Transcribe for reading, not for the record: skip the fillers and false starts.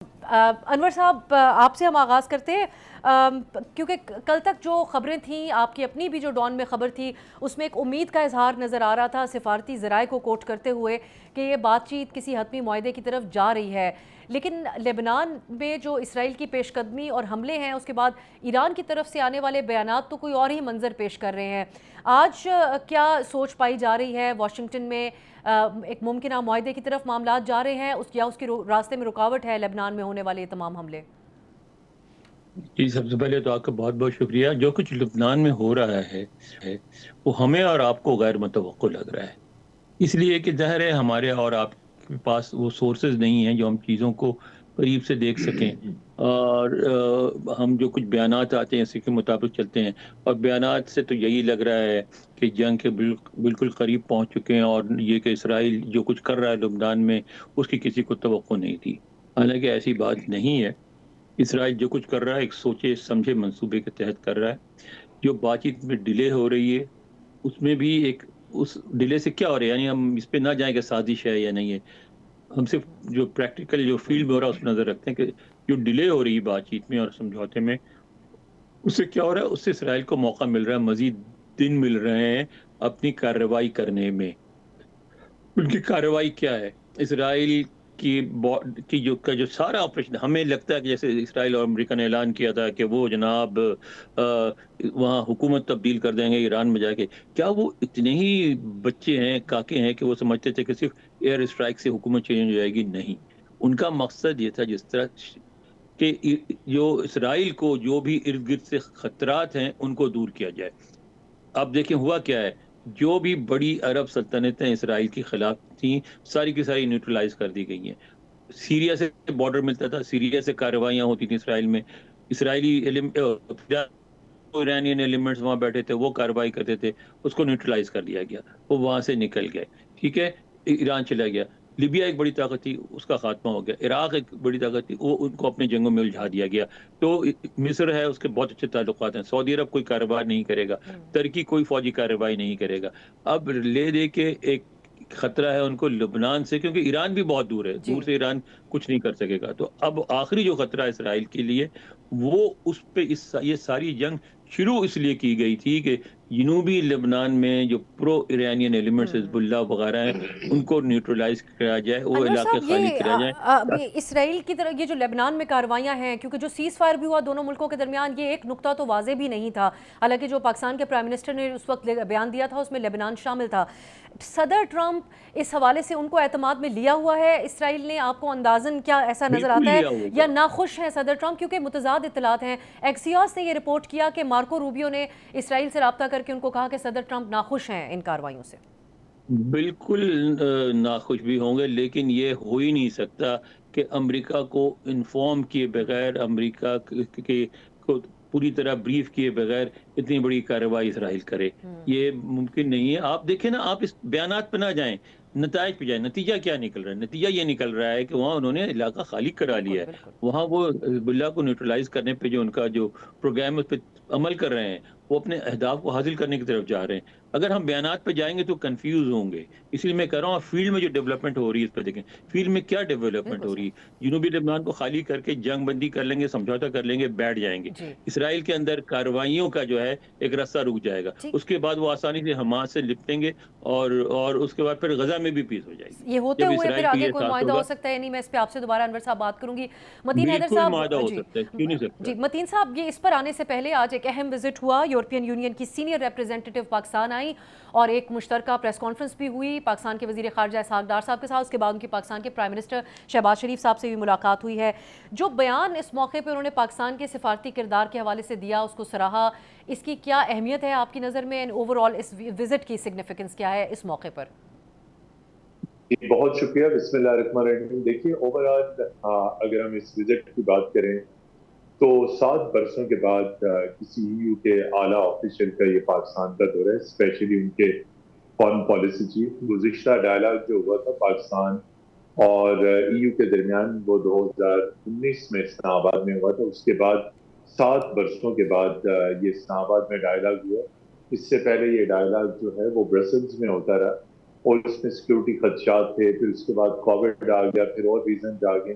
انور صاحب آپ سے ہم آغاز کرتے ہیں کیونکہ کل تک جو خبریں تھیں آپ کی اپنی بھی جو ڈان میں خبر تھی اس میں ایک امید کا اظہار نظر آ رہا تھا سفارتی ذرائع کو کوٹ کرتے ہوئے کہ یہ بات چیت کسی حتمی معاہدے کی طرف جا رہی ہے، لیکن لبنان میں جو اسرائیل کی پیش قدمی اور حملے ہیں اس کے بعد ایران کی طرف سے آنے والے بیانات تو کوئی اور ہی منظر پیش کر رہے ہیں۔ آج کیا سوچ پائی جا رہی ہے واشنگٹن میں؟ ایک ممکنہ معاہدے کی طرف معاملات جا رہے ہیں یا اس کے راستے میں رکاوٹ ہے لبنان میں ہونے والے تمام حملے؟ جی، سب سے پہلے تو آپ کا بہت بہت شکریہ۔ جو کچھ لبنان میں ہو رہا ہے وہ ہمیں اور آپ کو غیر متوقع لگ رہا ہے، اس لیے کہ ظاہر ہے ہمارے اور آپ کے پاس وہ سورسز نہیں ہیں جو ہم چیزوں کو قریب سے دیکھ سکیں، اور ہم جو کچھ بیانات آتے ہیں اسی کے مطابق چلتے ہیں، اور بیانات سے تو یہی لگ رہا ہے کہ جنگ کے بالکل قریب پہنچ چکے ہیں، اور یہ کہ اسرائیل جو کچھ کر رہا ہے لبنان میں اس کی کسی کو توقع نہیں تھی، حالانکہ ایسی بات نہیں ہے۔ اسرائیل جو کچھ کر رہا ہے ایک سوچے سمجھے منصوبے کے تحت کر رہا ہے۔ جو بات چیت میں ڈیلے ہو رہی ہے اس میں بھی ایک اس ڈیلے سے کیا ہو رہا ہے، یعنی ہم اس پہ نہ جائیں کہ سازش ہے یا نہیں ہے، ہم صرف جو پریکٹیکل جو فیلڈ میں ہو رہا ہے اس پہ نظر رکھتے ہیں کہ جو ڈیلے ہو رہی ہے بات چیت میں اور سمجھوتے میں، اس سے کیا ہو رہا ہے، اس سے اسرائیل کو موقع مل رہا ہے، مزید دن مل رہے ہیں اپنی کارروائی کرنے میں۔ ان کی کارروائی کیا ہے؟ اسرائیل کی جو سارا آپریشن، ہمیں لگتا ہے کہ جیسے اسرائیل اور امریکہ نے اعلان کیا تھا کہ وہ جناب وہاں حکومت تبدیل کر دیں گے ایران میں جا کے، کیا وہ اتنے ہی بچے ہیں، کاکے ہیں کہ وہ سمجھتے تھے کہ صرف ایئر اسٹرائک سے حکومت چینج ہو جائے گی؟ نہیں، ان کا مقصد یہ تھا جس طرح کہ جو اسرائیل کو جو بھی ارد گرد سے خطرات ہیں ان کو دور کیا جائے۔ اب دیکھیں ہوا کیا ہے، جو بھی بڑی عرب سلطنتیں اسرائیل کے خلاف تھیں ساری کی ساری نیوٹرلائز کر دی گئی ہیں۔ سیریا سے بارڈر ملتا تھا، سیریا سے کارروائیاں ہوتی تھیں اسرائیل میں، اسرائیلی ایرانین ایلیمنٹس وہاں بیٹھے تھے، وہ کارروائی کرتے تھے، اس کو نیوٹرلائز کر دیا گیا، وہ وہاں سے نکل گئے، ٹھیک ہے، ایران چلا گیا۔ لیبیا ایک بڑی طاقت تھی، اس کا خاتمہ ہو گیا۔ عراق ایک بڑی طاقت تھی، وہ ان کو اپنے جنگوں میں الجھا دیا گیا۔ تو مصر ہے، اس کے بہت اچھے تعلقات ہیں، سعودی عرب کوئی کاروبار نہیں کرے گا، ترکی کوئی فوجی کارروائی نہیں کرے گا۔ اب لے دے کے ایک خطرہ ہے ان کو لبنان سے، کیونکہ ایران بھی بہت دور ہے، دور جی سے ایران کچھ نہیں کر سکے گا۔ تو اب آخری جو خطرہ ہے اسرائیل کے لیے وہ اس پہ یہ ساری جنگ شروع اس لیے کی گئی تھی کہ جنوبی لبنان میں جو پرو ایرانین ایلیمنٹس حزب اللہ وغیرہ ہیں ان کو نیوٹرلائز کیا جائے، وہ انور علاقے صاحب خالی یہ کرا جائیں۔ اسرائیل کی طرح یہ جو لبنان میں کاروائیاں ہیں، کیونکہ جو سیز فائر بھی ہوا دونوں ملکوں کے درمیان، یہ ایک نقطہ تو واضح بھی نہیں تھا، حالانکہ جو پاکستان کے پرائم منسٹر نے اس وقت بیان دیا تھا اس میں لبنان شامل تھا۔ صدر ٹرمپ اس حوالے سے ان کو اعتماد میں لیا ہوا ہے اسرائیل نے؟ آپ کو اندازاً کیا ایسا نظر بالکل آتا ہے لیا یا ہوگا۔ ناخوش ہیں صدر ٹرمپ؟ کیونکہ متضاد اطلاعات ہیں، ایکسیوس نے یہ رپورٹ کیا کہ مارکو روبیو نے اسرائیل سے رابطہ کر کے ان کو کہا کہ صدر ٹرمپ ناخوش ہیں ان کاروائیوں سے۔ بالکل ناخوش بھی ہوں گے، لیکن یہ ہو ہی نہیں سکتا کہ امریکہ کو انفارم کیے بغیر، امریکہ کے کو پوری طرح بریف کیے بغیر اتنی بڑی کارروائی اسرائیل کرے، یہ ممکن نہیں ہے۔ آپ دیکھیں نا، آپ اس بیانات پہ نہ جائیں، نتائج پہ جائیں۔ نتیجہ کیا نکل رہا ہے؟ نتیجہ یہ نکل رہا ہے کہ وہاں انہوں نے علاقہ خالی کرا بالکل لیا ہے، بالکل وہاں وہ حزب اللہ کو نیوٹرلائز کرنے پہ جو ان کا جو پروگرام ہے اس پہ عمل کر رہے ہیں، وہ اپنے اہداف کو حاصل کرنے کی طرف جا رہے ہیں۔ اگر ہم بیانات پہ جائیں گے تو کنفیوز ہوں گے، اس لیے میں کہہ رہا ہوں فیلڈ میں جو ڈیولپمنٹ ہو رہی ہے اس پہ دیکھیں، فیلڈ میں کیا ڈیولپمنٹ بالکل ہو رہی صحیح۔ ہے۔ جنوبی لبنان کو خالی کر کے جنگ بندی کر لیں گے، سمجھوتا کر لیں گے، بیٹھ جائیں گے۔ جی اسرائیل کے اندر کارروائیوں کا جو ہے ایک رستہ رک جائے گا، ٹھیک، اس کے بعد وہ آسانی سے حماس سے نپٹیں گے، اور اس کے بعد پھر غزہ میں بھی پیس ہو جائے گی یہ ہوتے جب ہوئے پھر اسرائیل کے آگے یہ کوئی ساتھ معاہدہ ہوگا۔ ہو سکتا ہے؟ نہیں، میں اس پہ آپ سے دوبارہ انور صاحب بات کروں گی۔ متین حیدر بالکل صاحب، معاہدہ ہو جی سکتا ہے، کیوں نہیں سکتا؟ جی متین صاحب، یہ اس پر آنے سے پہلے آج ایک اہم وزٹ ہوا، یورپین یونین کی سینئر ریپریزنٹیٹیو پاکستان آئی اور ایک مشترکہ پریس کانفرنس بھی ہوئی پاکستان کے وزیر خارجہ اسحاق ڈار صاحب کے ساتھ، اس کے بعد ان کی پاکستان کے پرائم منسٹر شہباز شریف صاحب سے بھی ملاقات ہوئی ہے۔ جو بیان اس موقع پہ انہوں نے پاکستان کے سفارتی کردار کے حوالے سے دیا، اس کو سراہا، اس کی کیا اہمیت ہے آپ کی نظر میں؟ اوور آل اس وزٹ کی سگنیفیکنس کیا ہے اس موقع پر؟ بہت شکریہ۔ بسم اللہ الرحمن الرحیم۔ دیکھیے اوور آل اگر ہم اس وزٹ کی بات کریں تو 7 برسوں کے بعد کسی یو کے اعلیٰ آفیشل کا یہ پاکستان کا دورہ ہے، اسپیشلی ان کے فارن پالیسی چیف۔ گزشتہ ڈائلاگ جو ہوا تھا پاکستان اور یو کے درمیان وہ 2019 میں اسلام آباد میں ہوا تھا، اس کے بعد 7 برسوں کے بعد یہ اسلام آباد میں ڈائلاگ ہوا۔ اس سے پہلے یہ ڈائلاگ جو ہے وہ برسلز میں ہوتا رہا اور اس میں سیکیورٹی خدشات تھے، پھر اس کے بعد کووڈ آ گیا، پھر اور ریزنز آ گئے،